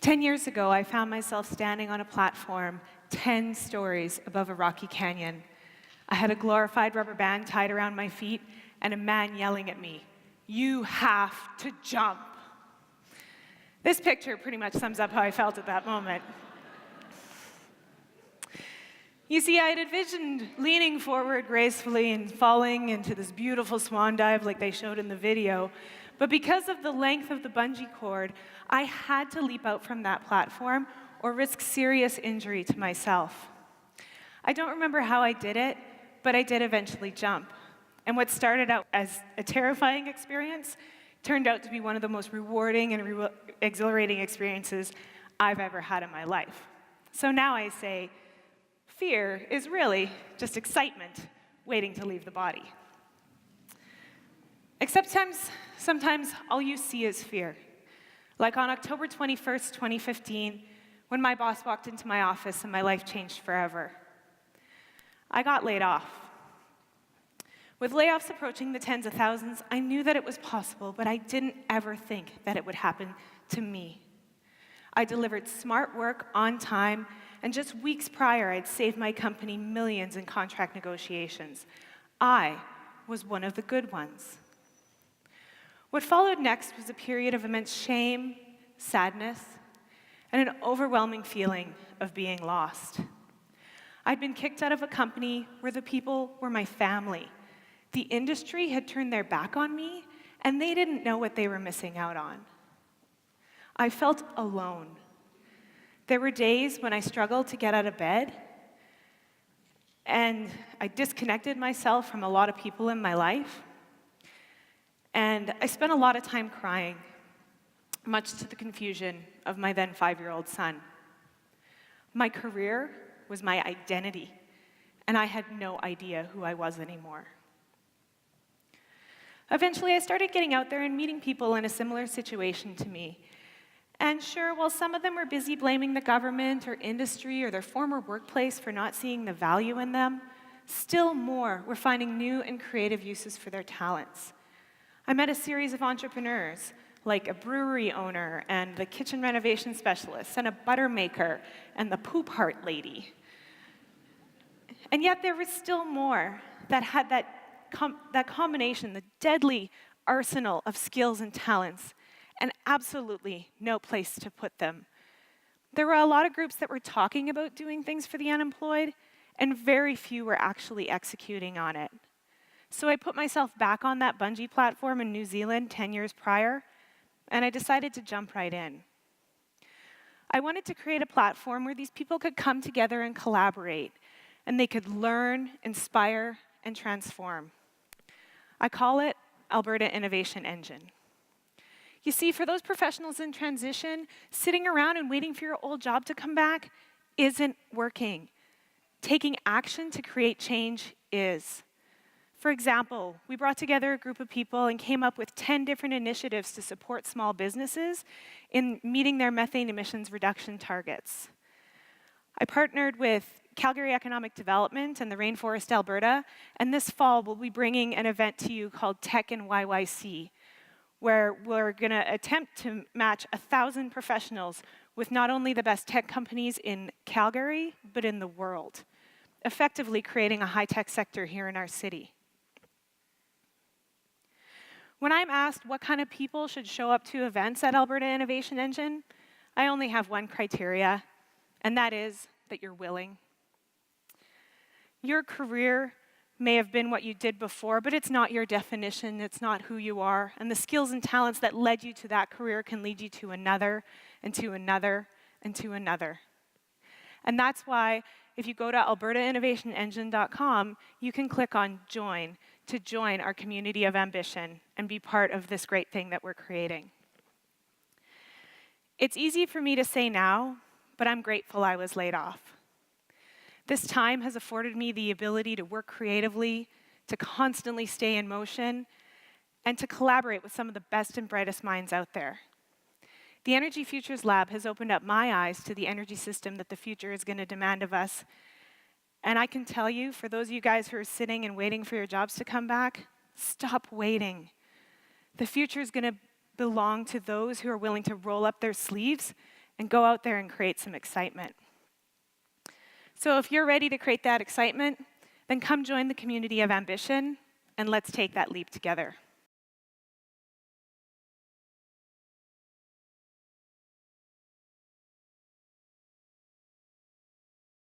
10 years ago, I found myself standing on a platform 10 stories above a rocky canyon. I had a glorified rubber band tied around my feet and a man yelling at me, "You have to jump." This picture pretty much sums up how I felt at that moment. You see, I had envisioned leaning forward gracefully and falling into this beautiful swan dive like they showed in the video, but because of the length of the bungee cord, I had to leap out from that platform or risk serious injury to myself. I don't remember how I did it, but I did eventually jump. And what started out as a terrifying experience turned out to be one of the most rewarding and exhilarating experiences I've ever had in my life. So now I say, fear is really just excitement waiting to leave the body. Except sometimes all you see is fear. Like on October 21st, 2015, when my boss walked into my office and my life changed forever. I got laid off. With layoffs approaching the tens of thousands, I knew that it was possible, but I didn't ever think that it would happen to me. I delivered smart work on time, and just weeks prior, I'd saved my company millions in contract negotiations. I was one of the good ones. What followed next was a period of immense shame, sadness, and an overwhelming feeling of being lost. I'd been kicked out of a company where the people were my family. The industry had turned their back on me, and they didn't know what they were missing out on. I felt alone. There were days when I struggled to get out of bed, and I disconnected myself from a lot of people in my life, and I spent a lot of time crying, much to the confusion of my then 5-year-old son. My career was my identity, and I had no idea who I was anymore. Eventually, I started getting out there and meeting people in a similar situation to me. And sure, while some of them were busy blaming the government or industry or their former workplace for not seeing the value in them, still more were finding new and creative uses for their talents. I met a series of entrepreneurs, like a brewery owner and the kitchen renovation specialist and a butter maker and the poop heart lady. And yet there was still more that had that combination, the deadly arsenal of skills and talents, and absolutely no place to put them. There were a lot of groups that were talking about doing things for the unemployed, and very few were actually executing on it. So I put myself back on that bungee platform in New Zealand 10 years prior, and I decided to jump right in. I wanted to create a platform where these people could come together and collaborate, and they could learn, inspire, and transform. I call it Alberta Innovation Engine. You see, for those professionals in transition, sitting around and waiting for your old job to come back isn't working. Taking action to create change is. For example, we brought together a group of people and came up with 10 different initiatives to support small businesses in meeting their methane emissions reduction targets. I partnered with Calgary Economic Development and the Rainforest Alberta, and this fall we'll be bringing an event to you called Tech and YYC, where we're going to attempt to match 1,000 professionals with not only the best tech companies in Calgary, but in the world, effectively creating a high-tech sector here in our city. When I'm asked what kind of people should show up to events at Alberta Innovation Engine, I only have one criteria, and that is that you're willing. Your career may have been what you did before, but it's not your definition, it's not who you are. And the skills and talents that led you to that career can lead you to another, and to another, and to another. And that's why if you go to albertainnovationengine.com, you can click on Join to join our community of ambition and be part of this great thing that we're creating. It's easy for me to say now, but I'm grateful I was laid off. This time has afforded me the ability to work creatively, to constantly stay in motion, and to collaborate with some of the best and brightest minds out there. The Energy Futures Lab has opened up my eyes to the energy system that the future is going to demand of us. And I can tell you, for those of you guys who are sitting and waiting for your jobs to come back, stop waiting. The future is going to belong to those who are willing to roll up their sleeves and go out there and create some excitement. So if you're ready to create that excitement, then come join the community of ambition, and let's take that leap together.